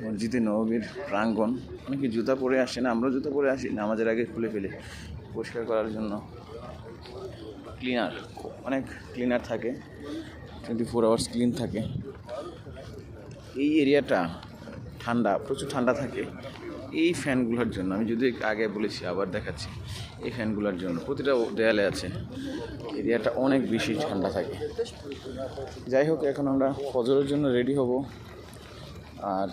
মসজিদে নববীর প্রাঙ্গণ। অনেকে জুতা পরে আসে না, আমরা জুতা পরে আসি নামাজের আগে খুলে ফেলে পরিষ্কার করার জন্য। অনেক ক্লিনার থাকে, 24 আওয়ার্স ক্লিন থাকে। এই এরিয়াটা ঠান্ডা, প্রচুর ঠান্ডা থাকে এই ফ্যানগুলোর জন্য। আমি যদি আগে বলেছি, আবার দেখাচ্ছি, এই ফ্যানগুলোর জন্য প্রতিটা দেয়ালে আছে। এরিয়াটা অনেক বেশি ঠান্ডা থাকে। যাই হোক, এখন আমরা ফজরের জন্য রেডি হব। আর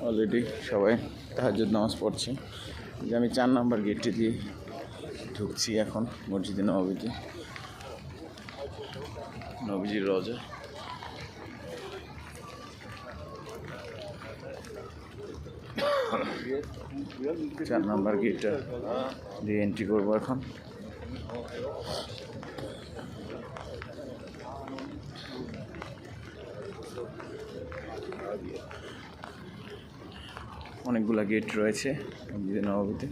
অলরেডি সবাই তাহাজ্জুদ নামাজ পড়ছে। যে আমি 4 নম্বর গেটটি দিয়ে ঢুকছি এখন মসজিদে নববীতে, নবীজির রওজা। চার নাম্বার গেটটা দিয়ে এন্ট্রি করবো এখন। অনেকগুলা গেট রয়েছে মসজিদে নববীতে।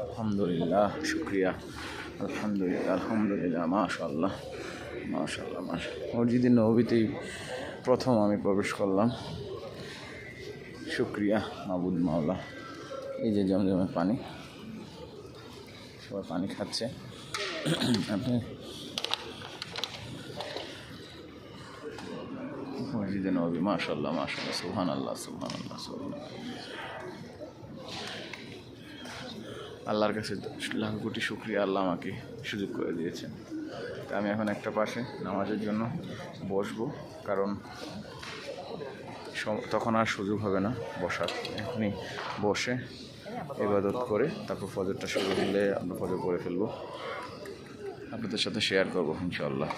আলহামদুলিল্লাহ, শুক্রিয়া, আলহামদুলিল্লাহ, আলহামদুলিল্লাহ, মাশাআল্লাহ, মাশাআল্লাহ, মাশাআল্লাহ। মসজিদে নববীতেই প্রথম আমি প্রবেশ করলাম। শুক্রিয়া মাবুদ মাওলা। এই যে জমজমের পানি, সবাই পানি খাচ্ছে। আপনি মসজিদে নববী, মাশাআল্লাহ, মাশাআল্লাহ, সুবহানাল্লাহ, সুবহানাল্লাহ, সুবহানাল্লাহ। আল্লাহর কাছে লাখ কোটি শুকরিয়া, আল্লাহ আমাকে সুযোগ করে দিয়েছেন। তা আমি এখন একটা পাশে নামাজের জন্য বসবো, কারণ তখন আর সুযোগ হবে না বসার। এখনই বসে ইবাদত করে তারপর ফজরটা শুরু হলে আমরা ফজর করে ফেলবো, আপনাদের সাথে শেয়ার করবো ইনশাআল্লাহ।